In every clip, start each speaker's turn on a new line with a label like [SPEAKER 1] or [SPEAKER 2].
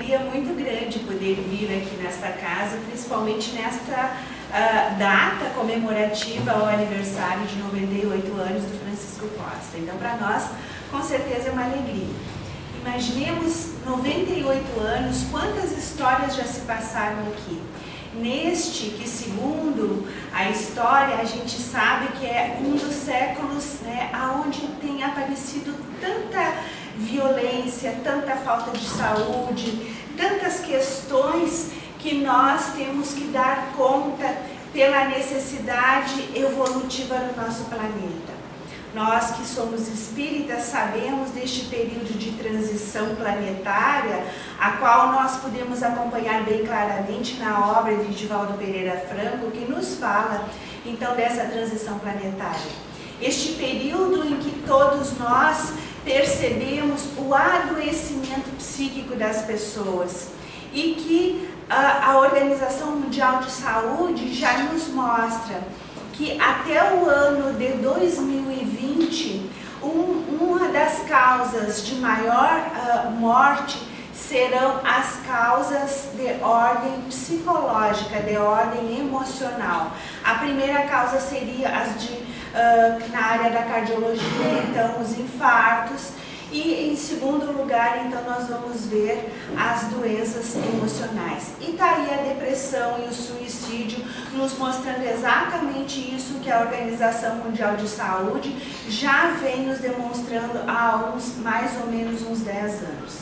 [SPEAKER 1] alegria muito grande poder vir aqui nesta casa, principalmente nesta data comemorativa ao aniversário de 98 anos do Francisco Costa. Então, para nós, com certeza é uma alegria. Imaginemos 98 anos, quantas histórias já se passaram aqui. Neste, que segundo a história, a gente sabe que é um dos séculos, né, onde tem aparecido tanta violência, tanta falta de saúde, tantas questões que nós temos que dar conta pela necessidade evolutiva do nosso planeta. Nós que somos espíritas sabemos deste período de transição planetária, a qual nós podemos acompanhar bem claramente na obra de Divaldo Pereira Franco, que nos fala então dessa transição planetária. Este período em que todos nós percebemos o adoecimento psíquico das pessoas e que a Organização Mundial de Saúde já nos mostra que até o ano de 2020, uma das causas de maior morte serão as causas de ordem psicológica, de ordem emocional. A primeira causa seria na área da cardiologia, então os infartos, e em segundo lugar, então nós vamos ver as doenças emocionais. E está aí a depressão e o suicídio nos mostrando exatamente isso que a Organização Mundial de Saúde já vem nos demonstrando há mais ou menos uns 10 anos.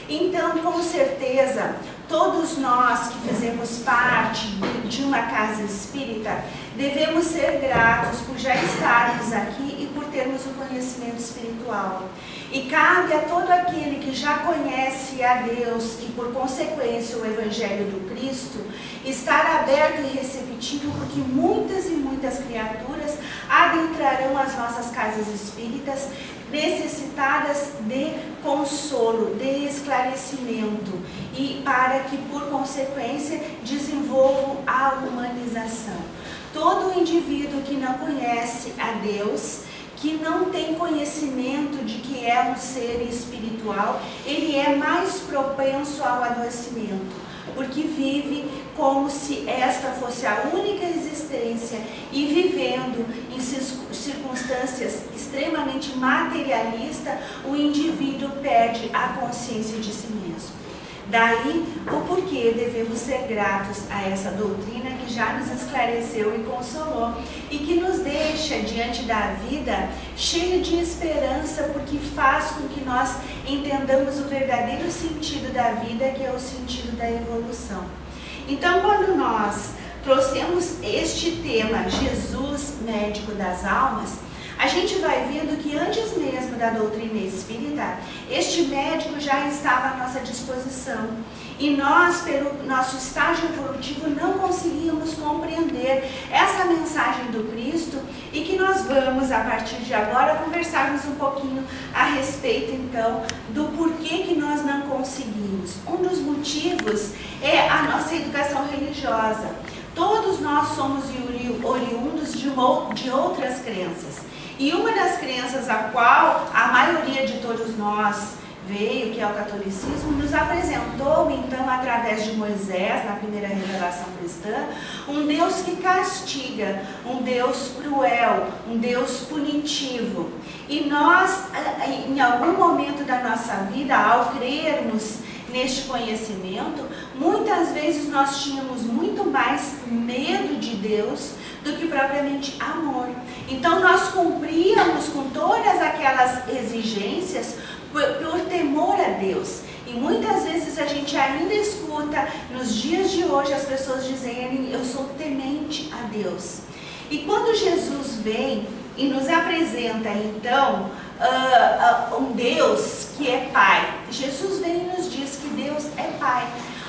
[SPEAKER 1] Então, com certeza, todos nós que fazemos parte de uma casa espírita devemos ser gratos por já estarmos aqui e por termos o conhecimento espiritual. E cabe a todo aquele que já conhece a Deus e, por consequência, o Evangelho do Cristo, estar aberto e receptivo, porque muitas e muitas criaturas adentrarão as nossas casas espíritas necessitadas de consolo, de esclarecimento e para que, por consequência, desenvolvam a humanização. Todo indivíduo que não conhece a Deus, que não tem conhecimento de que é um ser espiritual, ele é mais propenso ao adoecimento, porque vive como se esta fosse a única existência e vivendo em circunstâncias extremamente materialistas, o indivíduo perde a consciência de si mesmo. Daí o porquê devemos ser gratos a essa doutrina que já nos esclareceu e consolou e que nos deixa diante da vida cheio de esperança, porque faz com que nós entendamos o verdadeiro sentido da vida, que é o sentido da evolução. Então, quando nós trouxemos este tema, Jesus, médico das almas, a gente vai vendo que antes mesmo da doutrina espírita, este médico já estava à nossa disposição. E nós, pelo nosso estágio evolutivo, não conseguíamos compreender essa mensagem do Cristo e que nós vamos, a partir de agora, conversarmos um pouquinho a respeito, então, do porquê que nós não conseguimos. Um dos motivos é a nossa educação religiosa. Todos nós somos oriundos de outras crenças. E uma das crenças a qual a maioria de todos nós veio, que é o catolicismo, nos apresentou, então, através de Moisés, na primeira revelação cristã, um Deus que castiga, um Deus cruel, um Deus punitivo. E nós, em algum momento da nossa vida, ao crermos neste conhecimento, muitas vezes nós tínhamos muito mais medo de Deus do que propriamente amor. Então nós cumpríamos com todas aquelas exigências por temor a Deus. E muitas vezes a gente ainda escuta nos dias de hoje as pessoas dizerem: eu sou temente a Deus. E quando Jesus vem e nos apresenta então um Deus que é Pai, Jesus vem e nos diz que Deus é Pai.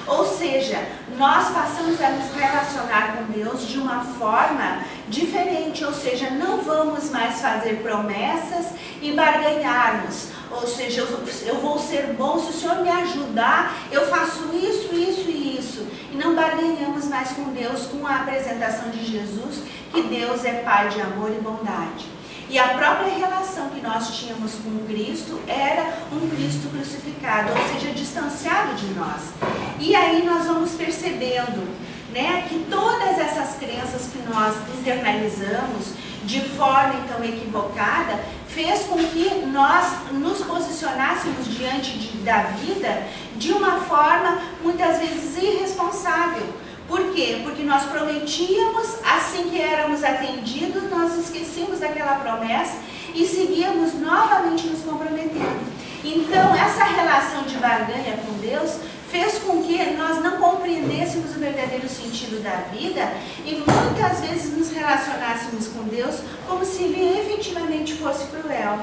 [SPEAKER 1] Ou seja, nós passamos a nos relacionar com Deus de uma forma diferente, ou seja, não vamos mais fazer promessas e barganharmos. Ou seja, eu vou ser bom, se o Senhor me ajudar, eu faço isso, isso e isso. E não barganhamos mais com Deus, com a apresentação de Jesus, que Deus é Pai de amor e bondade. E a própria relação que nós tínhamos com Cristo era um Cristo crucificado, ou seja, distanciado de nós. E aí nós vamos percebendo, né, que todas essas crenças que nós internalizamos de forma então equivocada, fez com que nós nos posicionássemos diante da vida de uma forma muitas vezes irresponsável. Por quê? Porque nós prometíamos, assim que éramos atendidos, nós esquecíamos daquela promessa e seguíamos novamente nos comprometendo. Então, essa relação de barganha com Deus fez com que nós não compreendêssemos o verdadeiro sentido da vida e muitas vezes nos relacionássemos com Deus como se Ele efetivamente fosse cruel.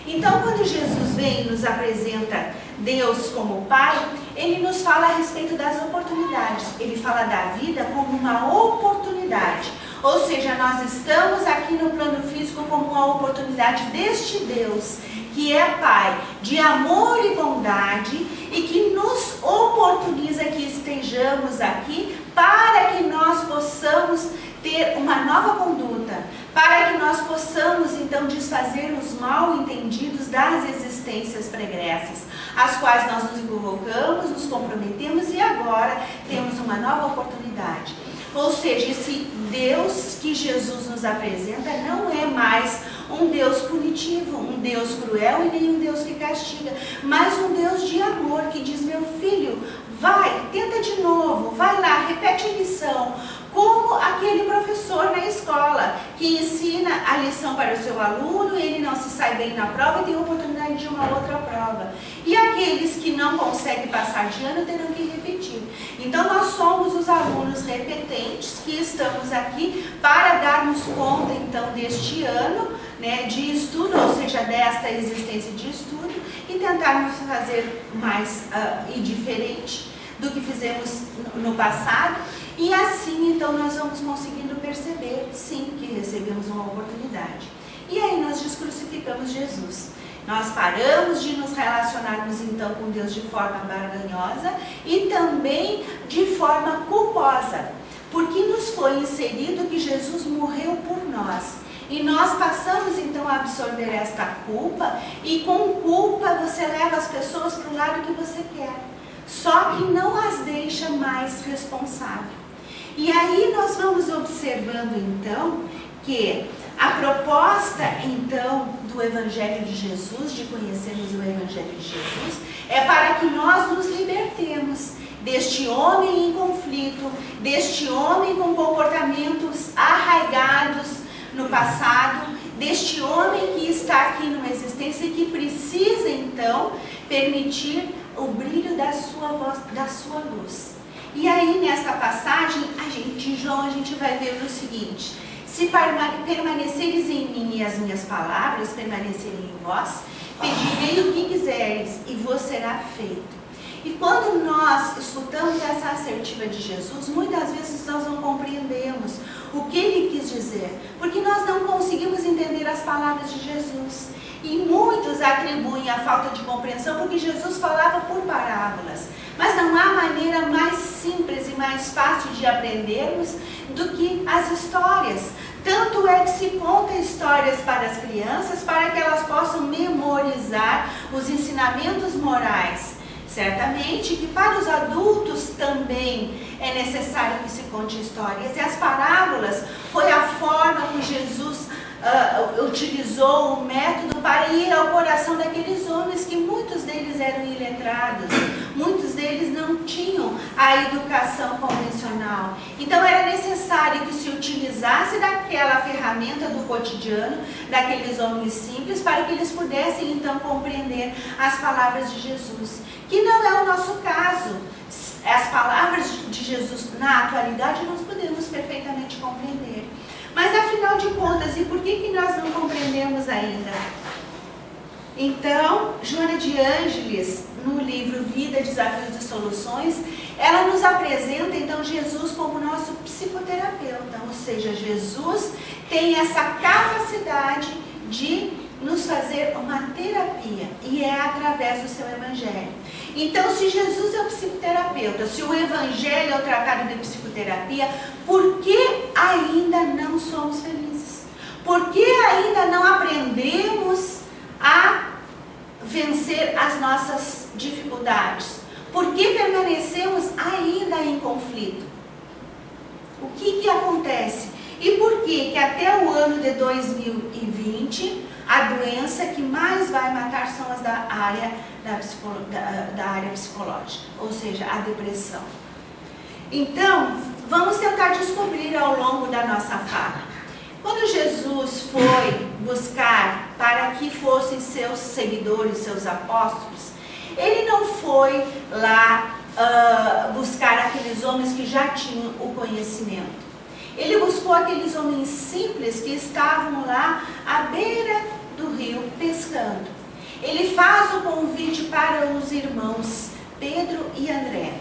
[SPEAKER 1] Então, quando Jesus vem e nos apresenta Deus como Pai, Ele nos fala a respeito das oportunidades. Ele fala da vida como uma oportunidade. Ou seja, nós estamos aqui no plano físico como uma oportunidade deste Deus, que é Pai, de amor e bondade, e que nos oportuniza que estejamos aqui para que nós possamos ter uma nova conduta, para que nós possamos então desfazer os mal entendidos das existências pregressas, as quais nós nos invocamos, nos comprometemos e agora temos uma nova oportunidade. Ou seja, esse Deus que Jesus nos apresenta não é mais um Deus punitivo, um Deus cruel e nem um Deus que castiga, mas um Deus de amor que diz: meu filho, vai, tenta de novo, vai lá, repete a lição. Como aquele professor na escola que ensina a lição para o seu aluno, ele não se sai bem na prova e tem a oportunidade de uma outra prova. E aqueles que não conseguem passar de ano terão que repetir. Então nós somos os alunos repetentes que estamos aqui para darmos conta então deste ano, né, de estudo, ou seja, desta existência de estudo, e tentarmos fazer mais e diferente do que fizemos no passado. E assim, então, nós vamos conseguindo perceber, sim, que recebemos uma oportunidade. E aí nós descrucificamos Jesus. Nós paramos de nos relacionarmos, então, com Deus de forma barganhosa e também de forma culposa. Porque nos foi inserido que Jesus morreu por nós. E nós passamos, então, a absorver esta culpa. E com culpa você leva as pessoas para o lado que você quer. Só que não as deixa mais responsáveis. E aí nós vamos observando então que a proposta então do Evangelho de Jesus, de conhecermos o Evangelho de Jesus, é para que nós nos libertemos deste homem em conflito, deste homem com comportamentos arraigados no passado, deste homem que está aqui numa existência e que precisa então permitir o brilho da sua luz. E aí, nesta passagem, de João, a gente vai ver o seguinte: se permaneceres em mim e as minhas palavras permanecerem em vós, pedirei o que quiseres e vos será feito. E quando nós escutamos essa assertiva de Jesus, muitas vezes nós não compreendemos o que ele quis dizer, porque nós não conseguimos entender as palavras de Jesus. E muitos atribuem a falta de compreensão porque Jesus falava por parábolas. Mas não há maneira mais simples e mais fácil de aprendermos do que as histórias. Tanto é que se conta histórias para as crianças para que elas possam memorizar os ensinamentos morais. Certamente que para os adultos também é necessário que se conte histórias. E as parábolas foi a forma que Jesus utilizou o método para ir ao coração daqueles homens que muitos deles eram iletrados, muitos deles não tinham a educação convencional. Então era necessário que se utilizasse daquela ferramenta do cotidiano, daqueles homens simples, para que eles pudessem então compreender as palavras de Jesus, que não é o nosso caso. As palavras de Jesus na atualidade nós podemos perfeitamente compreender. Mas afinal de contas, e por que nós não compreendemos ainda? Então, Joana de Ângeles, no livro Vida, Desafios e Soluções, ela nos apresenta então Jesus como nosso psicoterapeuta. Ou seja, Jesus tem essa capacidade de nos fazer uma terapia, e é através do seu Evangelho. Então, se Jesus é o psicoterapeuta, se o Evangelho é o tratado de psicoterapia, por que ainda não somos felizes? Por que ainda não aprendemos a vencer as nossas dificuldades? Por que permanecemos ainda em conflito? O que acontece? E por que até o ano de 2020, a doença que mais vai matar são as da área psicológica, ou seja, a depressão. Então, vamos tentar descobrir ao longo da nossa fala. Quando Jesus foi buscar para que fossem seus seguidores, seus apóstolos, ele não foi lá buscar aqueles homens que já tinham o conhecimento. Ele buscou aqueles homens simples que estavam lá à beira do rio pescando. Ele faz o convite para os irmãos Pedro e André,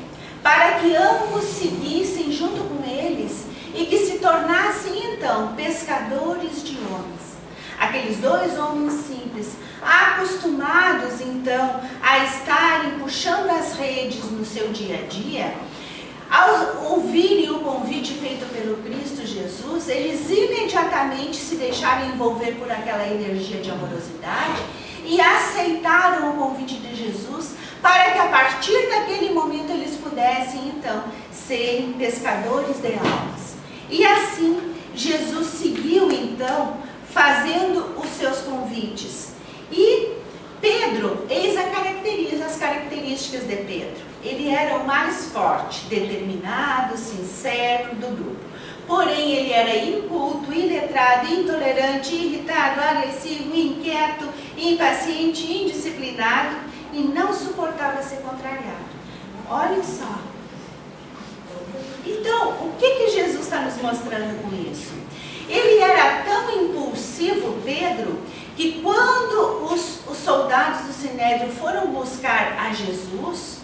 [SPEAKER 1] para que ambos seguissem junto com eles e que se tornassem então pescadores de homens. Aqueles dois homens simples, acostumados então a estarem puxando as redes no seu dia a dia, ao ouvirem o convite feito pelo Cristo Jesus, eles imediatamente se deixaram envolver por aquela energia de amorosidade e aceitaram o convite de Jesus para que a partir daquele momento eles pudessem então ser pescadores de almas. E assim Jesus seguiu então fazendo os seus convites. E Pedro, eis as características de Pedro. Ele era o mais forte, determinado, sincero do grupo. Porém, ele era inculto, iletrado, intolerante, irritado, agressivo, inquieto, impaciente, indisciplinado e não suportava ser contrariado. Olhem só. Então, o que Jesus está nos mostrando com isso? Ele era tão impulsivo, Pedro, que quando os soldados do Sinédrio foram buscar a Jesus,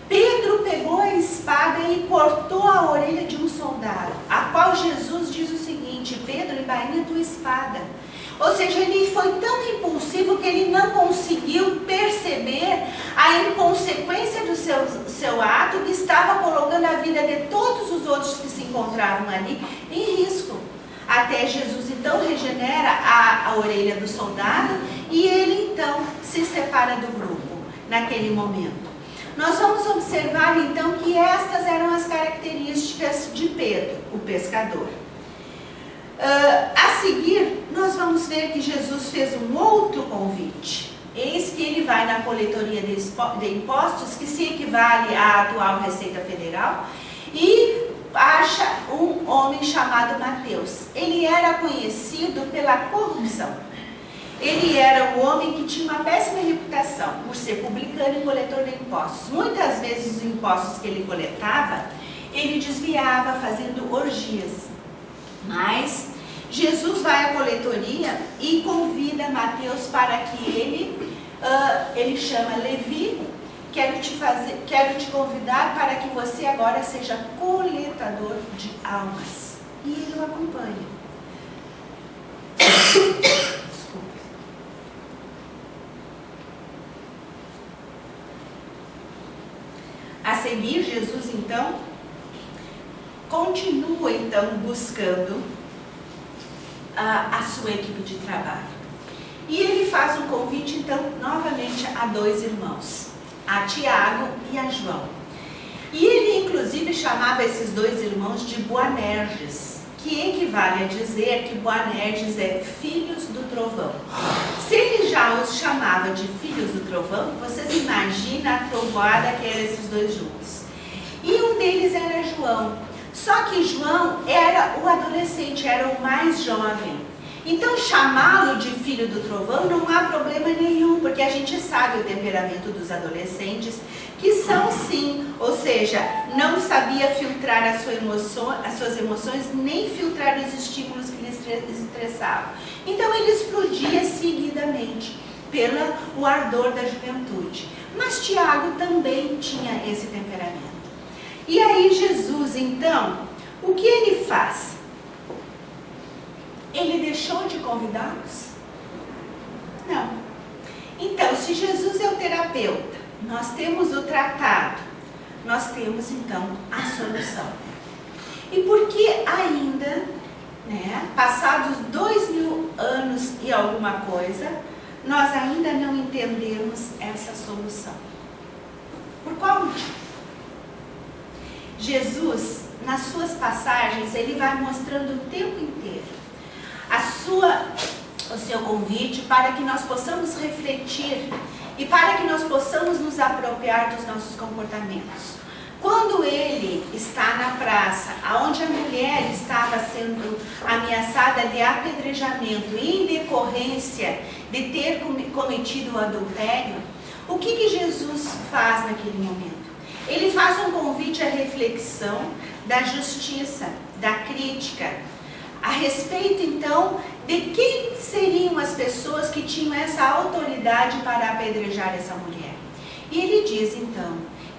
[SPEAKER 1] Pedro pegou a espada e cortou a orelha de um soldado, a qual Jesus diz o seguinte: Pedro, embainha tua espada. Ou seja, ele foi tão impulsivo que ele não conseguiu perceber a inconsequência do seu ato, que estava colocando a vida de todos os outros que se encontravam ali em risco. Até Jesus então regenera a orelha do soldado e ele então se separa do grupo naquele momento. Nós vamos observar então que estas eram as características de Pedro, o pescador. A seguir, nós vamos ver que Jesus fez um outro convite. Eis que ele vai na coletoria de impostos, que se equivale à atual Receita Federal, e acha um homem chamado Mateus. Ele era conhecido pela corrupção. Ele era um homem que tinha uma péssima reputação por ser publicano e coletor de impostos. Muitas vezes os impostos que ele coletava, ele desviava fazendo orgias. Mas Jesus vai à coletoria e convida Mateus para que ele chama Levi: quero te convidar para que você agora seja coletador de almas. E ele o acompanha. Desculpa. A seguir, Jesus então continua então buscando a sua equipe de trabalho. E ele faz um convite então novamente a dois irmãos, a Tiago e a João. E ele inclusive chamava esses dois irmãos de Boanerges, que equivale a dizer que Boanerges é filhos do trovão. Se ele já os chamava de filhos do trovão, vocês imaginam a trovoada que eram esses dois juntos. E um deles era João. Só que João era o adolescente, era o mais jovem. Então, chamá-lo de filho do trovão não há problema nenhum, porque a gente sabe o temperamento dos adolescentes, que são sim, ou seja, não sabia filtrar as suas emoções, nem filtrar os estímulos que lhes estressavam. Então, ele explodia seguidamente pelo ardor da juventude. Mas Tiago também tinha esse temperamento. E aí Jesus, então, o que ele faz? Ele deixou de convidá-los? Não. Então, se Jesus é o terapeuta, nós temos o tratado, nós temos então a solução. E por que ainda, passados 2000 anos e alguma coisa, nós ainda não entendemos essa solução? Por qual motivo? Jesus, nas suas passagens, ele vai mostrando o tempo inteiro o seu convite para que nós possamos refletir e para que nós possamos nos apropriar dos nossos comportamentos. Quando ele está na praça, onde a mulher estava sendo ameaçada de apedrejamento em decorrência de ter cometido o adultério, o que Jesus faz naquele momento? Ele faz um convite à reflexão da justiça, da crítica, a respeito então de quem seriam as pessoas que tinham essa autoridade para apedrejar essa mulher. E ele diz então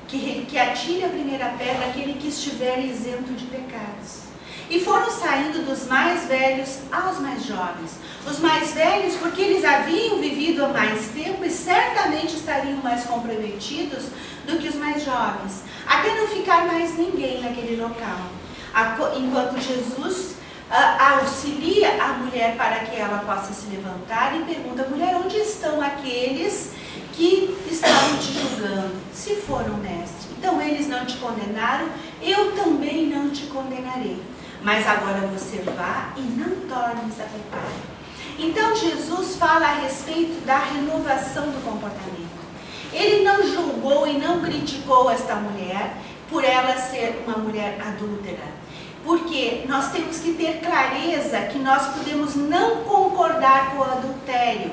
[SPEAKER 1] que atire a primeira pedra aquele que estiver isento de pecados. E foram saindo dos mais velhos aos mais jovens. Os mais velhos porque eles haviam vivido há mais tempo e certamente estariam mais comprometidos do que os mais jovens, até não ficar mais ninguém naquele local. Enquanto Jesus auxilia a mulher para que ela possa se levantar e pergunta: mulher, onde estão aqueles que estavam te julgando? Se foram, mestre, então eles não te condenaram, eu também não te condenarei. Mas agora você vá e não tornes a pecar. Então Jesus fala a respeito da renovação do comportamento. Ele não julgou e não criticou esta mulher por ela ser uma mulher adúltera. Porque nós temos que ter clareza que nós podemos não concordar com o adultério,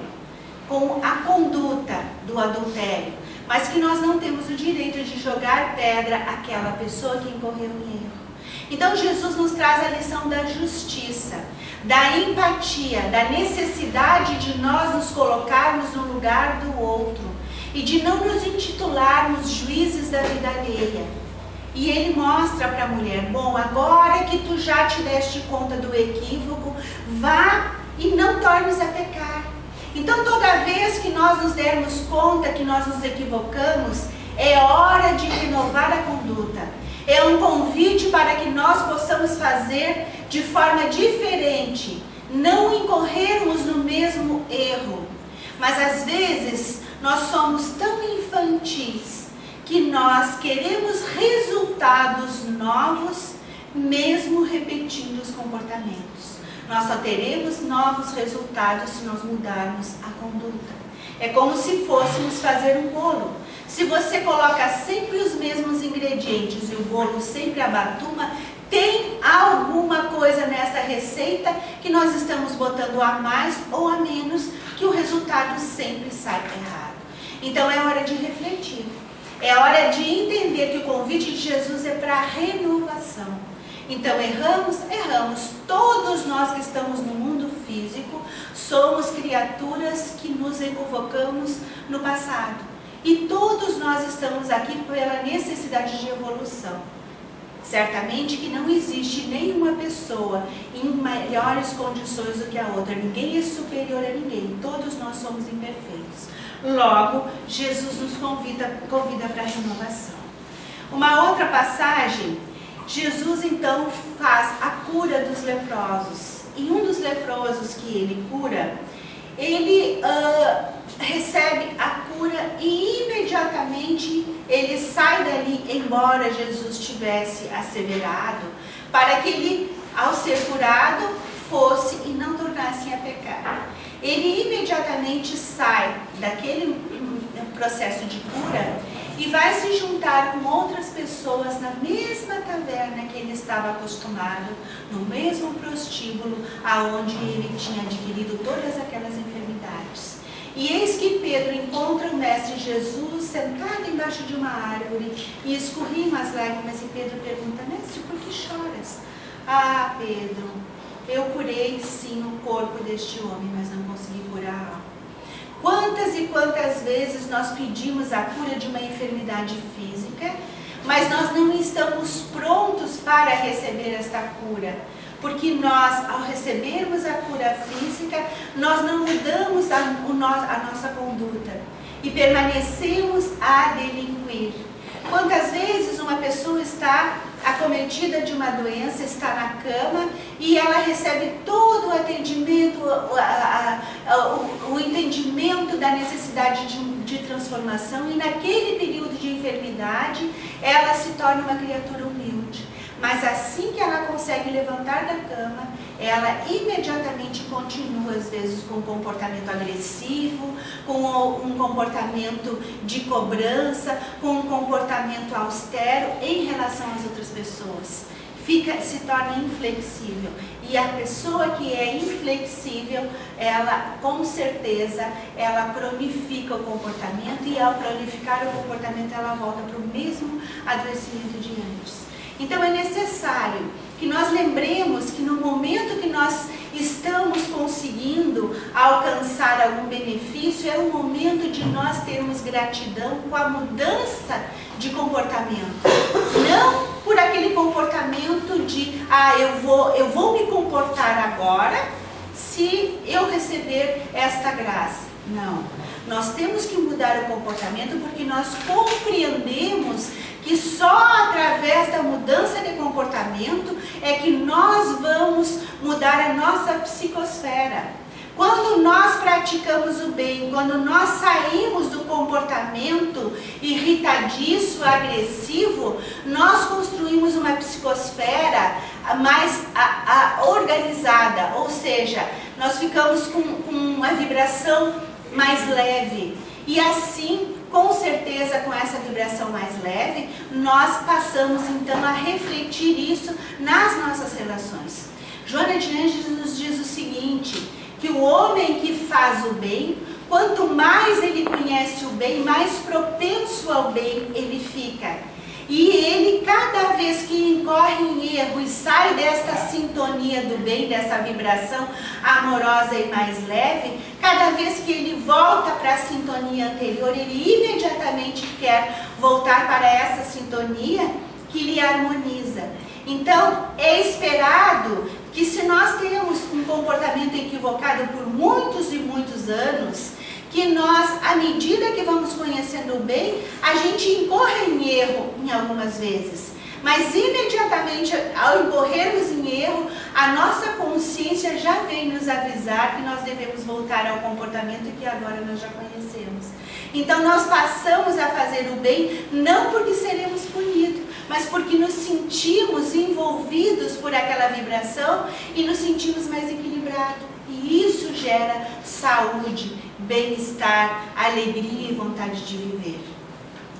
[SPEAKER 1] com a conduta do adultério, mas que nós não temos o direito de jogar pedra àquela pessoa que incorreu em erro. Então Jesus nos traz a lição da justiça, da empatia, da necessidade de nós nos colocarmos no lugar do outro e de não nos intitularmos juízes da vida alheia. E ele mostra para a mulher: bom, agora que tu já te deste conta do equívoco, vá e não tornes a pecar. Então toda vez que nós nos dermos conta que nós nos equivocamos, é hora de renovar a conduta. É um convite para que nós possamos fazer de forma diferente, não incorrermos no mesmo erro. Mas às vezes nós somos tão infantis que nós queremos resultados novos, mesmo repetindo os comportamentos. Nós só teremos novos resultados se nós mudarmos a conduta. É como se fôssemos fazer um bolo. Se você coloca sempre os mesmos ingredientes e o bolo sempre abatuma, tem alguma coisa nessa receita que nós estamos botando a mais ou a menos, que o resultado sempre sai errado. Então é hora de refletir. É hora de entender que o convite de Jesus é para a renovação. Então erramos. Todos nós que estamos no mundo físico somos criaturas que nos equivocamos no passado. E todos nós estamos aqui pela necessidade de evolução. Certamente que não existe nenhuma pessoa em melhores condições do que a outra. Ninguém é superior a ninguém. Todos nós somos imperfeitos. Logo, Jesus nos convida para a renovação. Uma outra passagem, Jesus então faz a cura dos leprosos. E um dos leprosos que ele cura, ele recebe a cura e imediatamente ele sai dali, embora Jesus tivesse asseverado, para que ele, ao ser curado, fosse e não tornasse a pecar. Ele imediatamente sai daquele processo de cura e vai se juntar com outras pessoas na mesma taverna que ele estava acostumado, no mesmo prostíbulo aonde ele tinha adquirido todas aquelas enfermidades. E eis que Pedro encontra o Mestre Jesus sentado embaixo de uma árvore e escorriam as lágrimas, e Pedro pergunta: Mestre, por que choras? Ah, Pedro, eu curei sim o corpo deste homem, mas não consegui curar a alma. Quantas e quantas vezes nós pedimos a cura de uma enfermidade física, mas nós não estamos prontos para receber esta cura. Porque nós, ao recebermos a cura física, nós não mudamos a nossa conduta e permanecemos a delinquir. Quantas vezes uma pessoa está a acometida de uma doença, está na cama e ela recebe todo o atendimento, o entendimento da necessidade de transformação, e naquele período de enfermidade ela se torna uma criatura humilde. Mas assim que ela consegue levantar da cama, ela imediatamente continua, às vezes, com um comportamento agressivo, com um comportamento de cobrança, com um comportamento austero em relação às outras pessoas. Se torna inflexível. E a pessoa que é inflexível, ela, com certeza, ela cronifica o comportamento, e ao cronificar o comportamento, ela volta para o mesmo adoecimento de antes. Então é necessário que nós lembremos que no momento que nós estamos conseguindo alcançar algum benefício, é o momento de nós termos gratidão com a mudança de comportamento. Não por aquele comportamento de, eu vou me comportar agora se eu receber esta graça. Não. Nós temos que mudar o comportamento porque nós compreendemos que só através da mudança de comportamento é que nós vamos mudar a nossa psicosfera. Quando nós praticamos o bem, quando nós saímos do comportamento irritadiço, agressivo, nós construímos uma psicosfera mais organizada, ou seja, nós ficamos com uma vibração mais leve. E assim, com certeza, com essa vibração mais leve, nós passamos então a refletir isso nas nossas relações. Joana de Ângeles nos diz o seguinte, que o homem que faz o bem, quanto mais ele conhece o bem, mais propenso ao bem ele fica. E ele, cada vez que incorre em erro e sai desta sintonia do bem, dessa vibração amorosa e mais leve, cada vez que ele volta para a sintonia anterior, ele imediatamente quer voltar para essa sintonia que lhe harmoniza. Então, é esperado que, se nós temos um comportamento equivocado por muitos e muitos anos, que nós, à medida que vamos conhecendo o bem, a gente incorre em erro em algumas vezes. Mas imediatamente, ao incorrermos em erro, a nossa consciência já vem nos avisar que nós devemos voltar ao comportamento que agora nós já conhecemos. Então nós passamos a fazer o bem, não porque seremos punidos, mas porque nos sentimos envolvidos por aquela vibração e nos sentimos mais equilibrados. E isso gera saúde, bem-estar, alegria e vontade de viver.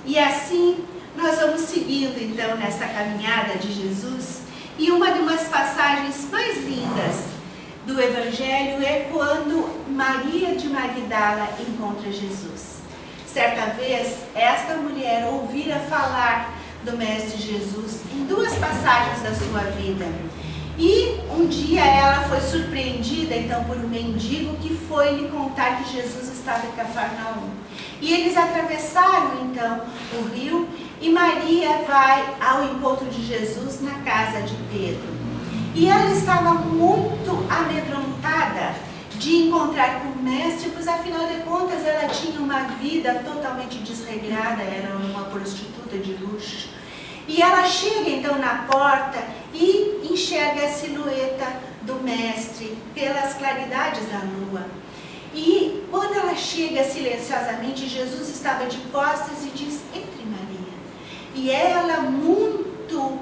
[SPEAKER 1] E assim, nós vamos seguindo então nessa caminhada de Jesus. E uma das passagens mais lindas do Evangelho é quando Maria de Magdala encontra Jesus. Certa vez, esta mulher ouvira falar do Mestre Jesus em duas passagens da sua vida. E um dia ela foi surpreendida então por um mendigo que foi lhe contar que Jesus estava em Cafarnaum. E eles atravessaram então o rio e Maria vai ao encontro de Jesus na casa de Pedro. E ela estava muito amedrontada de encontrar com o Mestre, pois afinal de contas ela tinha uma vida totalmente desregrada, era uma prostituta de luxo. E ela chega então na porta e enxerga a silhueta do Mestre pelas claridades da lua. E quando ela chega silenciosamente, Jesus estava de costas e diz: entre, Maria. E ela, muito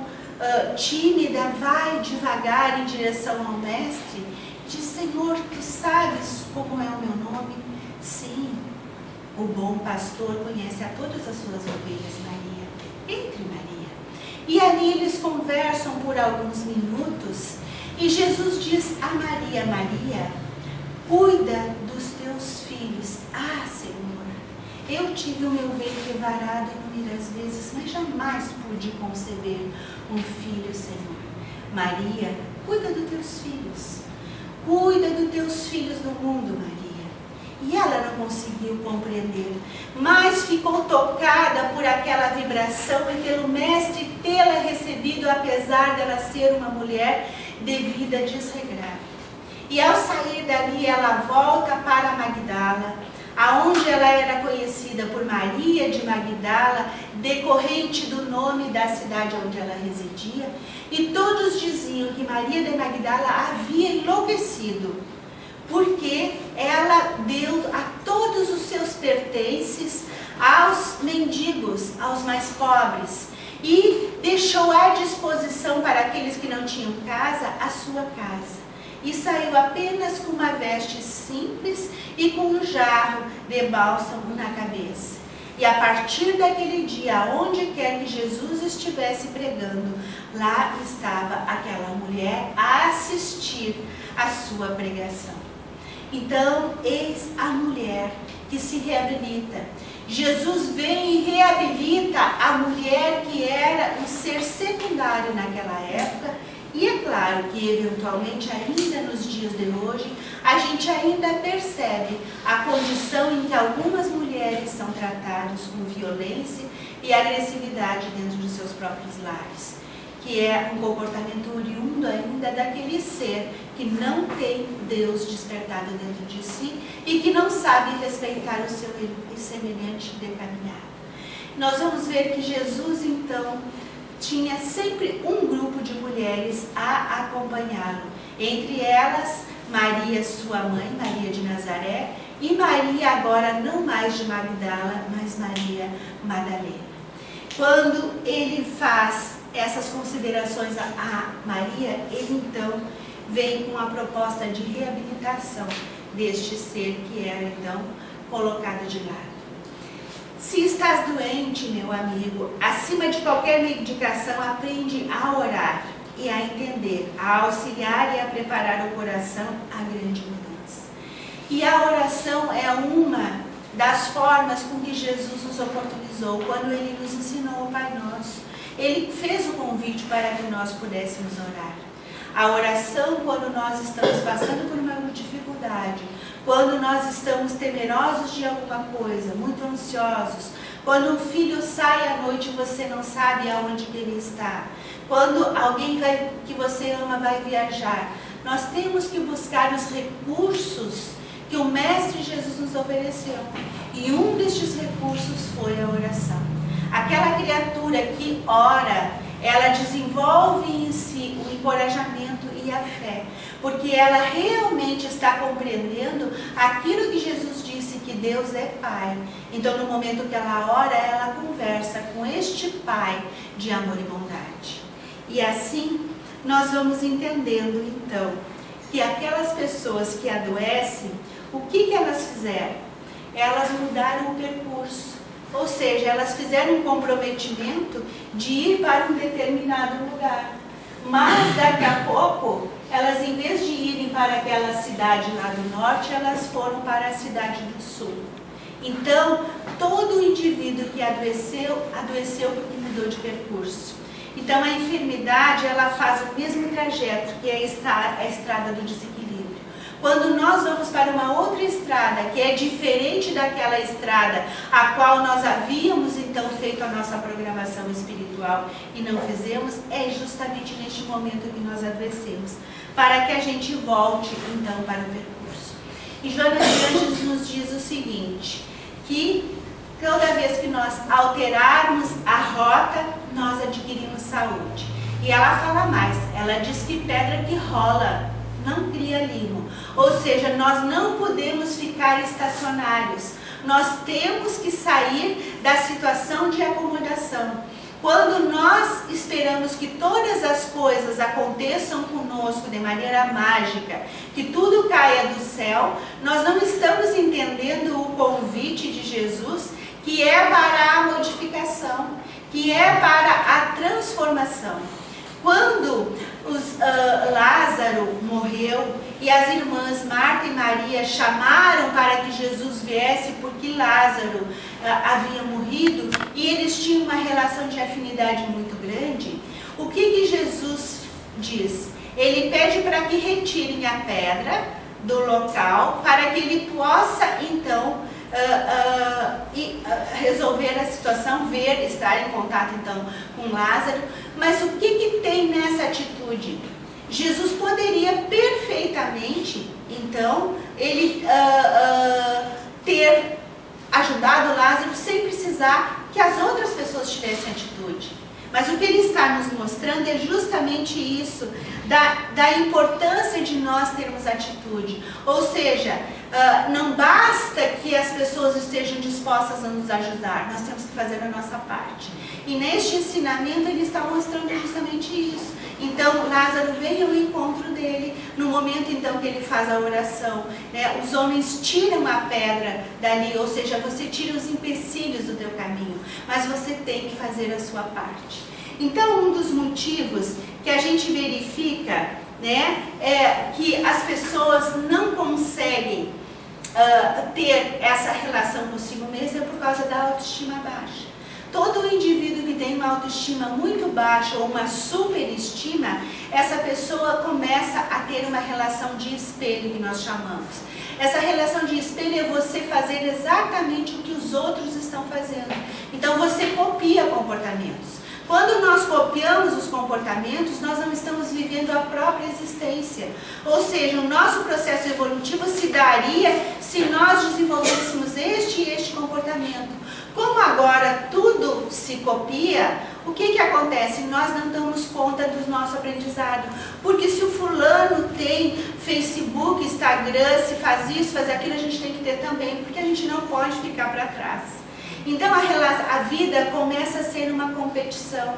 [SPEAKER 1] tímida, vai devagar em direção ao Mestre, diz: Senhor, tu sabes como é o meu nome? Sim, o bom pastor conhece a todas as suas ovelhas, Maria. Entre, Maria. E ali eles conversam por alguns minutos e Jesus diz a Maria: Maria, cuida dos teus filhos. Ah, Senhor, eu tive o meu ventre varado inúmeras vezes, mas jamais pude conceber um filho, Senhor. Maria, cuida dos teus filhos. Cuida dos teus filhos no mundo, Maria. E ela não conseguiu compreender, mas ficou tocada por aquela vibração e pelo Mestre tê-la recebido, apesar dela ser uma mulher de vida desregrada. E ao sair dali, ela volta para Magdala, aonde ela era conhecida por Maria de Magdala, decorrente do nome da cidade onde ela residia, e todos diziam que Maria de Magdala havia enlouquecido, porque ela deu a todos os seus pertences aos mendigos, aos mais pobres, e deixou à disposição para aqueles que não tinham casa, a sua casa. E saiu apenas com uma veste simples e com um jarro de bálsamo na cabeça. E a partir daquele dia, onde quer que Jesus estivesse pregando, lá estava aquela mulher a assistir à sua pregação. Então, eis a mulher que se reabilita. Jesus vem e reabilita a mulher que era um ser secundário naquela época. E é claro que, eventualmente, ainda nos dias de hoje, a gente ainda percebe a condição em que algumas mulheres são tratadas com violência e agressividade dentro dos seus próprios lares, que é um comportamento oriundo ainda daquele ser que não tem Deus despertado dentro de si e que não sabe respeitar o seu semelhante de caminhada. Nós vamos ver que Jesus, então, tinha sempre um grupo de mulheres a acompanhá-lo. Entre elas, Maria, sua mãe, Maria de Nazaré, e Maria, agora não mais de Magdala, mas Maria Madalena. Quando ele faz essas considerações a Maria, ele então vem com a proposta de reabilitação deste ser que era então colocado de lado. Se estás doente, meu amigo, acima de qualquer medicação, aprende a orar e a entender, a auxiliar e a preparar o coração à grande mudança. E a oração é uma das formas com que Jesus nos oportunizou quando ele nos ensinou o Pai Nosso. Ele fez o convite para que nós pudéssemos orar. A oração, quando nós estamos passando por uma dificuldade, quando nós estamos temerosos de alguma coisa, muito ansiosos, quando um filho sai à noite e você não sabe aonde ele está, quando alguém que você ama vai viajar, nós temos que buscar os recursos que o Mestre Jesus nos ofereceu. E um destes recursos foi a oração. Aquela criatura que ora, ela desenvolve em si o encorajamento e a fé, porque ela realmente está compreendendo aquilo que Jesus disse, que Deus é Pai. Então, no momento que ela ora, ela conversa com este Pai de amor e bondade. E assim, nós vamos entendendo, então, que aquelas pessoas que adoecem, o que elas fizeram? Elas mudaram o percurso. Ou seja, elas fizeram um comprometimento de ir para um determinado lugar. Mas daqui a pouco, elas, em vez de irem para aquela cidade lá do norte, elas foram para a cidade do sul. Então, todo indivíduo que adoeceu porque mudou de percurso. Então, a enfermidade, ela faz o mesmo trajeto que é a estrada do desequilíbrio. Quando nós vamos para uma outra estrada, que é diferente daquela estrada a qual nós havíamos então feito a nossa programação espiritual e não fizemos, é justamente neste momento que nós adoecemos, para que a gente volte então para o percurso. E Joana de Anjos nos diz o seguinte, que toda vez que nós alterarmos a rota, nós adquirimos saúde. E ela fala mais, ela diz que pedra que rola não cria limo. Ou seja, nós não podemos ficar estacionários. Nós temos que sair da situação de acomodação. Quando nós esperamos que todas as coisas aconteçam conosco de maneira mágica, que tudo caia do céu, nós não estamos entendendo o convite de Jesus, que é para a modificação, que é para a transformação. Quando Lázaro morreu e as irmãs Marta e Maria chamaram para que Jesus viesse porque Lázaro havia morrido e eles tinham uma relação de afinidade muito grande, o que Jesus diz? Ele pede para que retirem a pedra do local para que ele possa então resolver a situação, estar em contato então com Lázaro. Mas o que tem nessa atitude? Jesus poderia perfeitamente, então, ele ter ajudado Lázaro sem precisar que as outras pessoas tivessem atitude. Mas o que ele está nos mostrando é justamente isso, da importância de nós termos atitude. Ou seja, não basta que as pessoas estejam dispostas a nos ajudar, nós temos que fazer a nossa parte. E neste ensinamento ele está mostrando justamente isso. Então Lázaro vem ao encontro dele, no momento então que ele faz a oração, né? Os homens tiram a pedra dali, ou seja, você tira os empecilhos do teu caminho, mas você tem que fazer a sua parte. Então um dos motivos que a gente verifica, né, é que as pessoas não conseguem ter essa relação consigo mesmo é por causa da autoestima baixa. Todo indivíduo que tem uma autoestima muito baixa ou uma superestima, essa pessoa começa a ter uma relação de espelho, que nós chamamos. Essa relação de espelho é você fazer exatamente o que os outros estão fazendo. Então você copia comportamentos. Quando nós copiamos os comportamentos, nós não estamos vivendo a própria existência. Ou seja, o nosso processo evolutivo se daria se nós desenvolvêssemos este e este comportamento. Como agora tudo se copia, o que acontece? Nós não damos conta do nosso aprendizado. Porque se o fulano tem Facebook, Instagram, se faz isso, faz aquilo, a gente tem que ter também, porque a gente não pode ficar para trás. Então a vida começa a ser uma competição.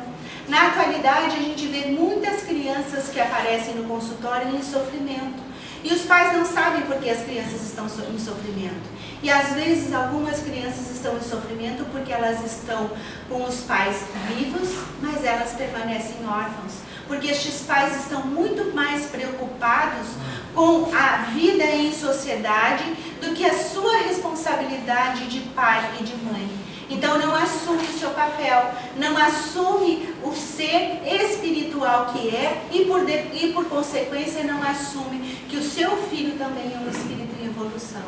[SPEAKER 1] Na atualidade a gente vê muitas crianças que aparecem no consultório em sofrimento. E os pais não sabem por que as crianças estão em sofrimento. E às vezes algumas crianças estão em sofrimento porque elas estão com os pais vivos, mas elas permanecem órfãos. Porque estes pais estão muito mais preocupados com a vida em sociedade do que a sua responsabilidade de pai e de mãe. Então não assume o seu papel, não assume o ser espiritual que é e por consequência não assume que o seu filho também é um espírito em evolução.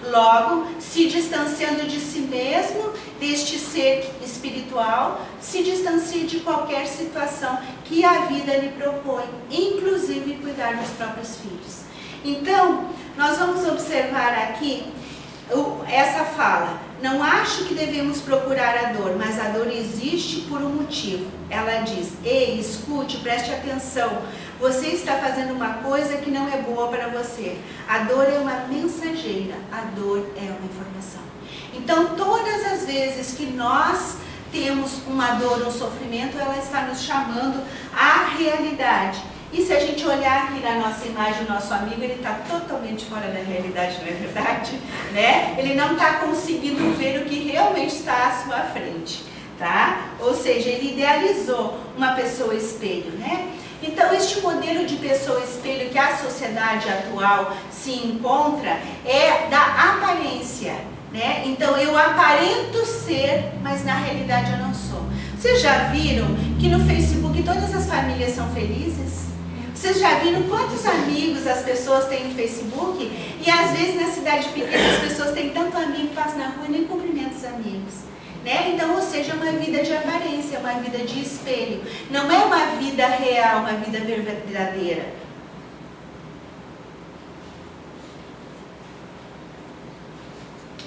[SPEAKER 1] Logo, se distanciando de si mesmo, deste ser espiritual, se distancia de qualquer situação que a vida lhe propõe, inclusive cuidar dos próprios filhos. Então, nós vamos observar aqui essa fala. Não acho que devemos procurar a dor, mas a dor existe por um motivo. Ela diz: ei, escute, preste atenção. Você está fazendo uma coisa que não é boa para você. A dor é uma mensageira, a dor é uma informação. Então, todas as vezes que nós temos uma dor, um sofrimento, ela está nos chamando à realidade. E se a gente olhar aqui na nossa imagem, o nosso amigo, ele está totalmente fora da realidade, não é verdade? Né? Ele não está conseguindo ver o que realmente está à sua frente, tá? Ou seja, ele idealizou uma pessoa espelho, né? Então, este modelo de pessoa espelho que a sociedade atual se encontra é da aparência, né? Então, eu aparento ser, mas na realidade eu não sou. Vocês já viram que no Facebook todas as famílias são felizes? Vocês já viram quantos amigos as pessoas têm no Facebook? E às vezes na cidade pequena as pessoas têm tanto amigo que passam na rua e nem cumprimentam os amigos. Né? Então, ou seja, uma vida de aparência, uma vida de espelho. Não é uma vida real, uma vida verdadeira.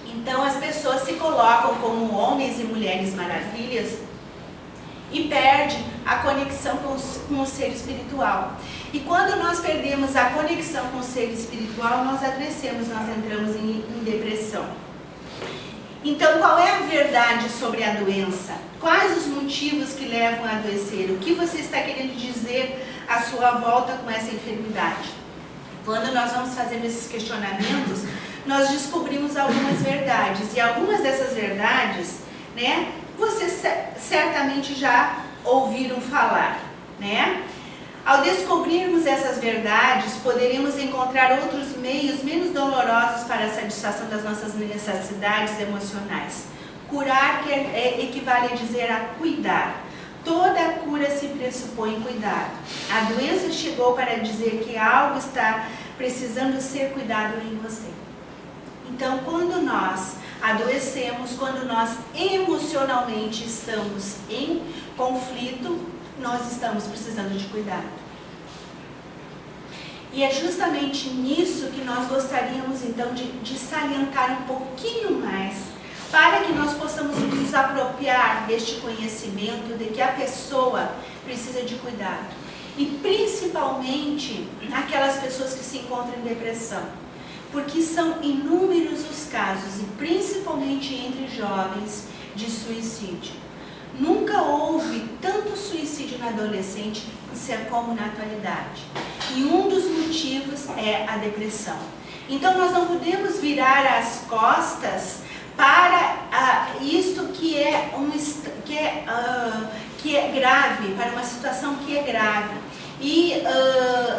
[SPEAKER 1] Então as pessoas se colocam como homens e mulheres maravilhas e perdem a conexão com o ser espiritual. E quando nós perdemos a conexão com o ser espiritual, nós adoecemos, nós entramos em depressão. Então, qual é a verdade sobre a doença? Quais os motivos que levam a adoecer? O que você está querendo dizer à sua volta com essa enfermidade? Quando nós vamos fazendo esses questionamentos, nós descobrimos algumas verdades. E algumas dessas verdades, né, vocês certamente já ouviram falar, né? Ao descobrirmos essas verdades, poderemos encontrar outros meios menos dolorosos para a satisfação das nossas necessidades emocionais. Curar equivale a dizer a cuidar. Toda cura se pressupõe cuidado. A doença chegou para dizer que algo está precisando ser cuidado em você. Então, quando nós adoecemos, quando nós emocionalmente estamos em conflito, nós estamos precisando de cuidado. E é justamente nisso que nós gostaríamos então de salientar um pouquinho mais, para que nós possamos nos apropriar deste conhecimento de que a pessoa precisa de cuidado. E principalmente aquelas pessoas que se encontram em depressão, porque são inúmeros os casos, e principalmente entre jovens, de suicídio. Nunca houve tanto suicídio na adolescente como na atualidade. E um dos motivos é a depressão. Então nós não podemos virar as costas para isto que é grave, para uma situação que é grave. E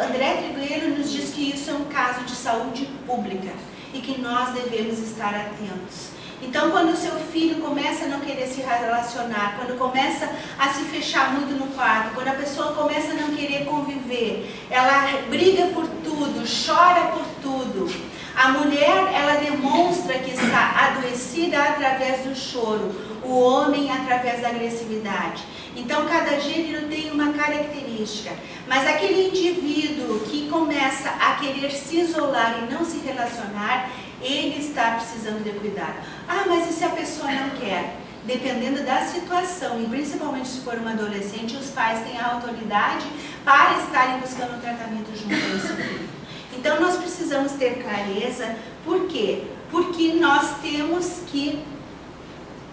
[SPEAKER 1] André Trigueiro nos diz que isso é um caso de saúde pública e que nós devemos estar atentos. Então, quando o seu filho começa a não querer se relacionar, quando começa a se fechar muito no quarto, quando a pessoa começa a não querer conviver, ela briga por tudo, chora por tudo. A mulher, ela demonstra que está adoecida através do choro, o homem através da agressividade. Então, cada gênero tem uma característica, mas aquele indivíduo que começa a querer se isolar e não se relacionar, ele está precisando de cuidado. Ah, mas e se a pessoa não quer? Dependendo da situação, e principalmente se for uma adolescente, os pais têm a autoridade para estarem buscando um tratamento junto a esse filho. Então, nós precisamos ter clareza. Por quê? Porque nós temos que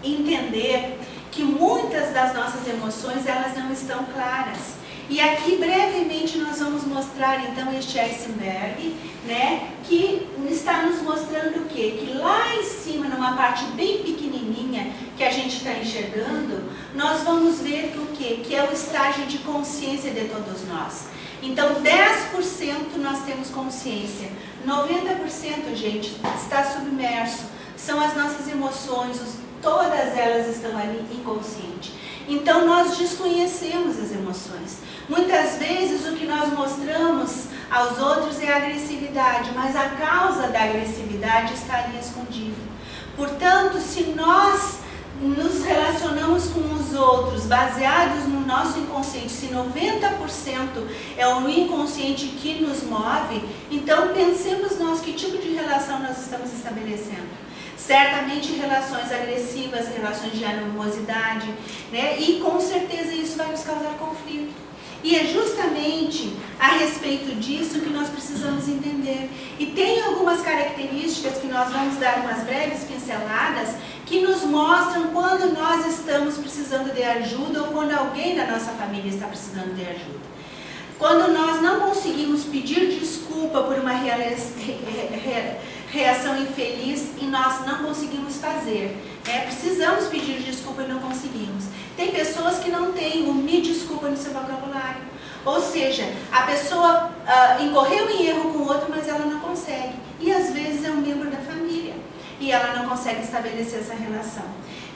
[SPEAKER 1] entender que muitas das nossas emoções, elas não estão claras. E aqui, brevemente, nós vamos mostrar, então, este iceberg, né, que está nos mostrando o quê? Que lá em cima, numa parte bem pequenininha, que a gente está enxergando, nós vamos ver que o quê? Que é o estágio de consciência de todos nós. Então, 10% nós temos consciência, 90%, gente, está submerso. São as nossas emoções, todas elas estão ali inconsciente. Então, nós desconhecemos as emoções. Muitas vezes, o que nós mostramos aos outros é a agressividade, mas a causa da agressividade está ali escondida. Portanto, se nós nos relacionamos com os outros baseados no nosso inconsciente, se 90% é o inconsciente que nos move, então pensemos nós que tipo de relação nós estamos estabelecendo. Certamente relações agressivas, relações de animosidade, né? E com certeza isso vai nos causar conflito. E é justamente a respeito disso que nós precisamos entender. E tem algumas características que nós vamos dar umas breves pinceladas que nos mostram quando nós estamos precisando de ajuda ou quando alguém da nossa família está precisando de ajuda. Quando nós não conseguimos pedir desculpa por uma reação infeliz e nós não conseguimos fazer, precisamos pedir desculpa e não conseguimos. Tem pessoas que não têm o me desculpa no seu vocabulário. Ou seja, a pessoa incorreu em erro com o outro, mas ela não consegue. E às vezes é um membro da família e ela não consegue estabelecer essa relação.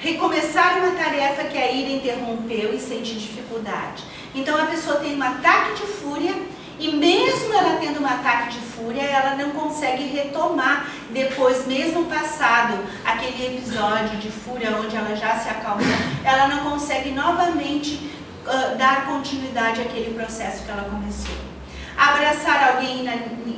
[SPEAKER 1] Recomeçar uma tarefa que a ira interrompeu e sente dificuldade. Então a pessoa tem um ataque de fúria e mesmo ela tendo um ataque de fúria, ela não consegue retomar depois, mesmo passado aquele episódio de fúria onde ela já se acalmou, ela não consegue novamente dar continuidade àquele processo que ela começou. Abraçar alguém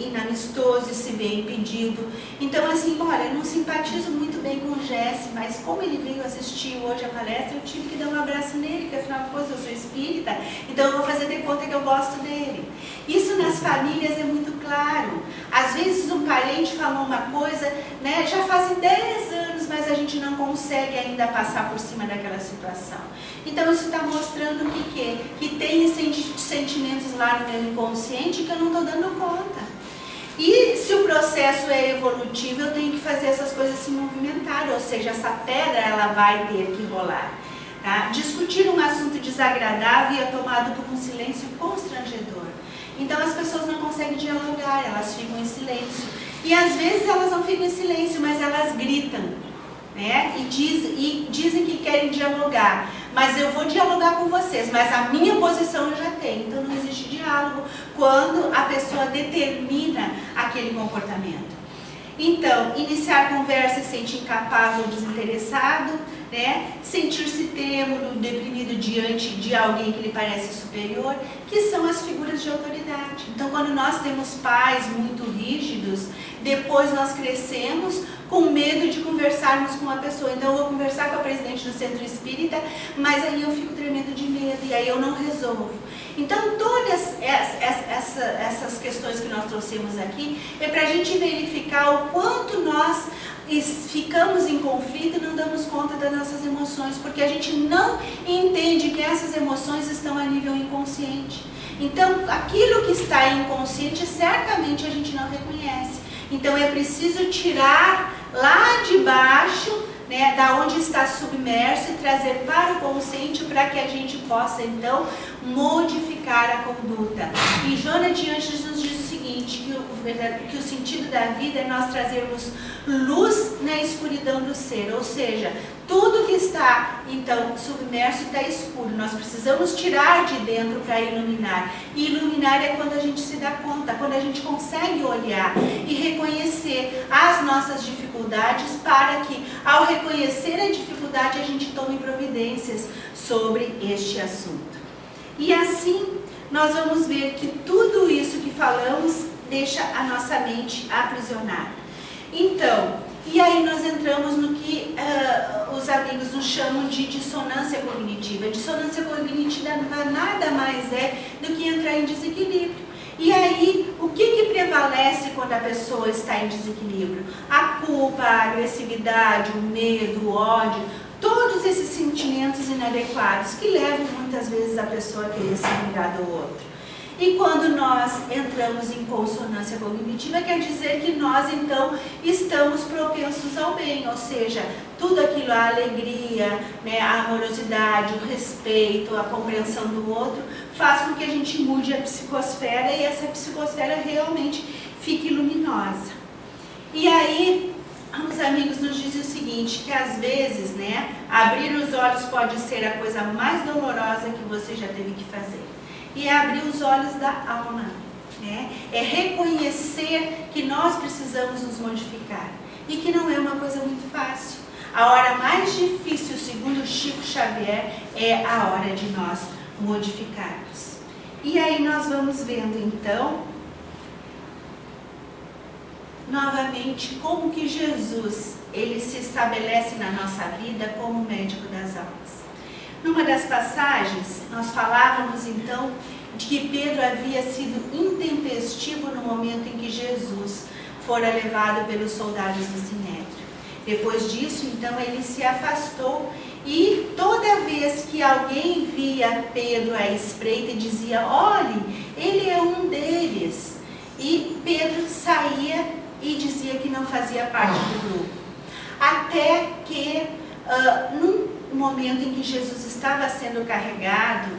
[SPEAKER 1] inamistoso e se ver impedido. Então, assim, olha, eu não simpatizo muito bem com o Jesse, mas como ele veio assistir hoje a palestra, eu tive que dar um abraço nele, porque afinal de contas eu sou espírita, então eu vou fazer de conta que eu gosto dele. Isso nas famílias é muito claro. Às vezes um parente falou uma coisa, né, já fazem 10 anos, mas a gente não consegue ainda passar por cima daquela situação. Então isso está mostrando que tem sentimentos lá no meu inconsciente que eu não estou dando conta. E se o processo é evolutivo, eu tenho que fazer essas coisas se movimentar, ou seja, essa pedra ela vai ter que rolar. Tá? Discutir um assunto desagradável é tomado por um silêncio constrangedor. Então as pessoas não conseguem dialogar, elas ficam em silêncio. E às vezes elas não ficam em silêncio, mas elas gritam, né? E dizem que querem dialogar. Mas eu vou dialogar com vocês, mas a minha posição eu já tenho. Então não existe diálogo quando a pessoa determina aquele comportamento. Então, iniciar conversa e se sentir incapaz ou desinteressado, né? Sentir-se trêmulo, deprimido diante de alguém que lhe parece superior, que são as figuras de autoridade. Então, quando nós temos pais muito rígidos, depois nós crescemos com medo de conversarmos com uma pessoa. Então, eu vou conversar com a presidente do centro espírita, mas aí eu fico tremendo de medo e aí eu não resolvo. Então, todas essas questões que nós trouxemos aqui é para a gente verificar o quanto nós ficamos em conflito e não damos conta das nossas emoções, porque a gente não entende que essas emoções estão a nível inconsciente. Então, aquilo que está inconsciente, certamente a gente não reconhece. Então, é preciso tirar lá de baixo, né, da onde está submerso, e trazer para o consciente para que a gente possa, então, modificar a conduta. E Joana de Ângeles nos diz o seguinte, que o sentido da vida é nós trazermos luz na escuridão do ser, ou seja, tudo que está, então, submerso está escuro. Nós precisamos tirar de dentro para iluminar. E iluminar é quando a gente se dá conta, quando a gente consegue olhar e reconhecer as nossas dificuldades, para que, ao reconhecer a dificuldade, a gente tome providências sobre este assunto. E assim, nós vamos ver que tudo isso que falamos deixa a nossa mente aprisionada. Então, e aí nós entramos no que os amigos nos chamam de dissonância cognitiva. Dissonância cognitiva nada mais é do que entrar em desequilíbrio. E aí, o que prevalece quando a pessoa está em desequilíbrio? A culpa, a agressividade, o medo, o ódio, todos esses sentimentos inadequados que levam muitas vezes a pessoa a querer se vingar do outro. E quando nós entramos em consonância cognitiva, quer dizer que nós, então, estamos propensos ao bem, ou seja, tudo aquilo, a alegria, né, a amorosidade, o respeito, a compreensão do outro, faz com que a gente mude a psicosfera e essa psicosfera realmente fique luminosa. E aí, os amigos nos dizem o seguinte, que às vezes, né, abrir os olhos pode ser a coisa mais dolorosa que você já teve que fazer. E é abrir os olhos da alma, né? É reconhecer que nós precisamos nos modificar e que não é uma coisa muito fácil. A hora mais difícil, segundo Chico Xavier, é a hora de nós modificarmos. E aí nós vamos vendo então, novamente, como que Jesus, ele se estabelece na nossa vida como médico das almas. Numa das passagens, nós falávamos então de que Pedro havia sido intempestivo no momento em que Jesus fora levado pelos soldados do Sinédrio. Depois disso, então, ele se afastou e toda vez que alguém via Pedro à espreita e dizia, olhe, ele é um deles. E Pedro saía e dizia que não fazia parte do grupo. Até que, num momento em que Jesus estava sendo carregado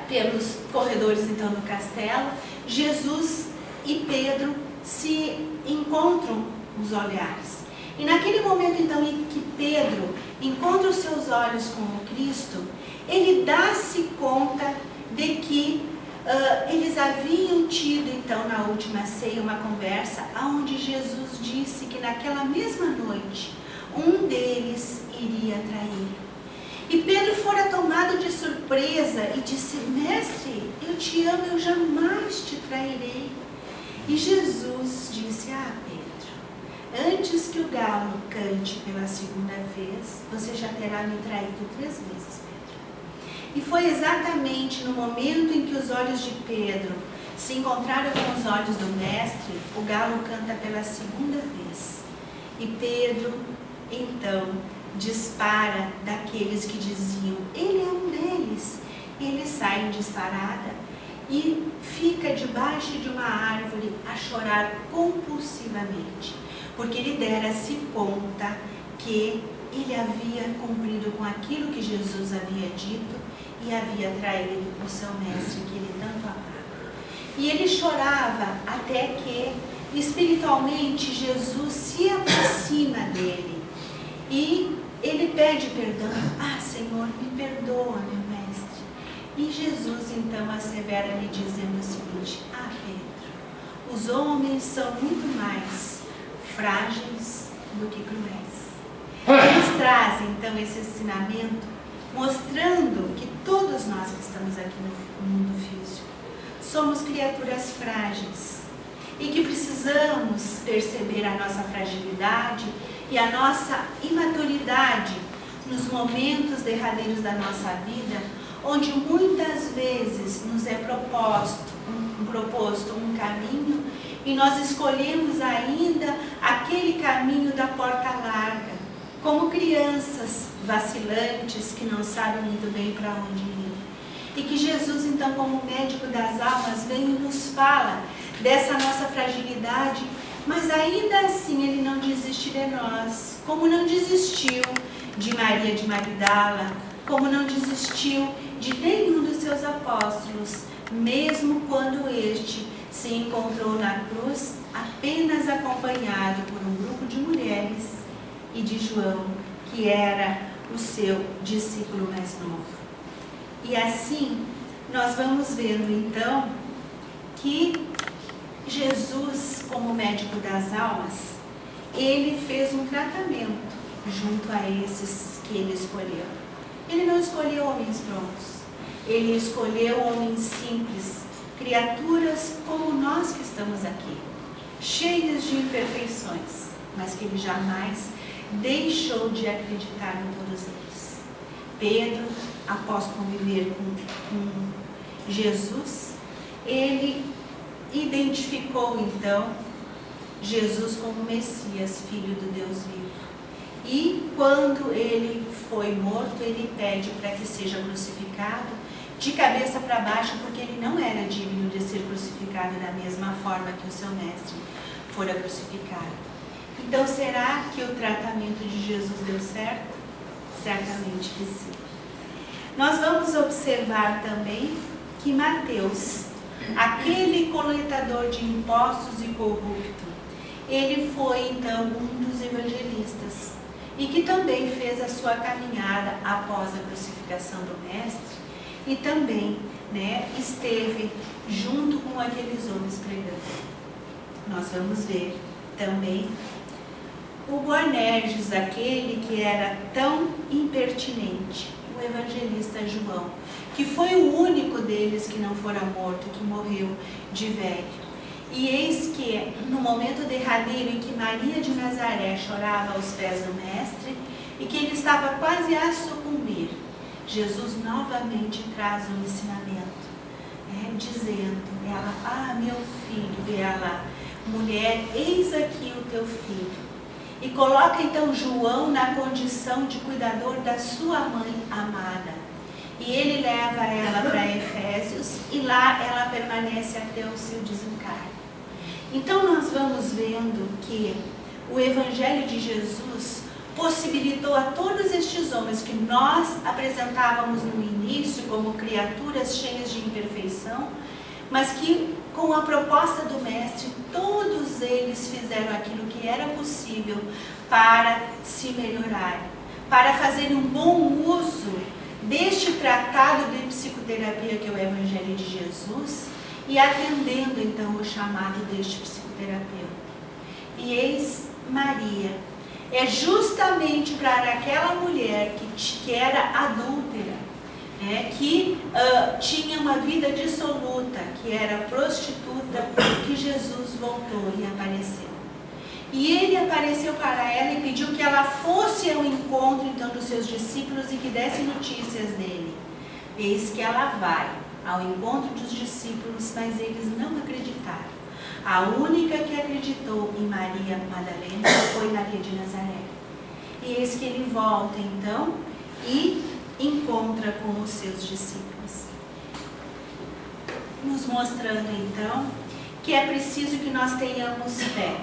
[SPEAKER 1] pelos corredores então do castelo, Jesus e Pedro se encontram os olhares. E naquele momento então em que Pedro encontra os seus olhos com o Cristo, ele dá-se conta de que eles haviam tido então na última ceia uma conversa onde Jesus disse que naquela mesma noite um deles iria traí-lo. E Pedro fora tomado de surpresa e disse, mestre, eu te amo, eu jamais te trairei. E Jesus disse, Pedro, antes que o galo cante pela segunda vez, você já terá me traído 3 vezes, Pedro. E foi exatamente no momento em que os olhos de Pedro se encontraram com os olhos do mestre, o galo canta pela segunda vez. E Pedro, então, dispara daqueles que diziam, ele é um deles. Ele sai em disparada e fica debaixo de uma árvore a chorar compulsivamente, porque ele dera-se conta que ele havia cumprido com aquilo que Jesus havia dito e havia traído o seu mestre que ele tanto amava. E ele chorava até que, espiritualmente, Jesus se aproxima dele e ele pede perdão. Senhor, me perdoa, meu mestre. E Jesus então assevera lhe dizendo o seguinte, Pedro, os homens são muito mais frágeis do que cruéis. traz então esse ensinamento, mostrando que todos nós que estamos aqui no mundo físico somos criaturas frágeis e que precisamos perceber a nossa fragilidade e a nossa imaturidade nos momentos derradeiros da nossa vida, onde muitas vezes nos é proposto um caminho e nós escolhemos ainda aquele caminho da porta larga, como crianças vacilantes que não sabem muito bem para onde ir. E que Jesus, então, como médico das almas, vem e nos fala dessa nossa fragilidade, mas ainda assim Ele não desiste de nós, como não desistiu de Maria de Magdala, como não desistiu de nenhum dos seus apóstolos, mesmo quando este se encontrou na cruz apenas acompanhado por um grupo de mulheres e de João, que era o seu discípulo mais novo. E assim, nós vamos vendo então que Jesus, como médico das almas, ele fez um tratamento junto a esses que ele escolheu. Ele não escolheu homens prontos, ele escolheu homens simples, criaturas como nós que estamos aqui, cheias de imperfeições, mas que ele jamais deixou de acreditar em todos eles. Pedro, após conviver com Jesus, ele identificou então Jesus como Messias, Filho do Deus vivo. E quando ele foi morto, ele pede para que seja crucificado de cabeça para baixo, porque ele não era digno de ser crucificado da mesma forma que o seu mestre fora crucificado. Então, será que o tratamento de Jesus deu certo? Certamente que sim. Nós vamos observar também que Mateus, aquele coletador de impostos e corrupto, ele foi então um dos evangelistas e que também fez a sua caminhada após a crucificação do mestre e também, esteve junto com aqueles homens pregando. Nós vamos ver também o Boanerges, aquele que era tão impertinente, o evangelista João, que foi o único deles que não fora morto, que morreu de velho. E eis que, no momento derradeiro em que Maria de Nazaré chorava aos pés do mestre e que ele estava quase a sucumbir, Jesus novamente traz um ensinamento, dizendo, meu filho, mulher, eis aqui o teu filho. E coloca então João na condição de cuidador da sua mãe amada. E ele leva ela para Efésios e lá ela permanece até o seu desencarne. Então nós vamos vendo que o Evangelho de Jesus possibilitou a todos estes homens que nós apresentávamos no início como criaturas cheias de imperfeição, mas que com a proposta do Mestre, todos eles fizeram aquilo que era possível para se melhorarem, para fazerem um bom uso deste tratado de psicoterapia que é o Evangelho de Jesus e atendendo então o chamado deste psicoterapeuta. E eis Maria, é justamente para aquela mulher que era adúltera, que tinha uma vida dissoluta, que era prostituta, que Jesus voltou e apareceu. E ele apareceu para ela e pediu que ela fosse ao encontro então dos seus discípulos e que desse notícias dele. Eis que ela vai ao encontro dos discípulos, mas eles não acreditaram. A única que acreditou em Maria Madalena foi Maria de Nazaré. E eis que ele volta então e encontra com os seus discípulos, nos mostrando então que é preciso que nós tenhamos fé.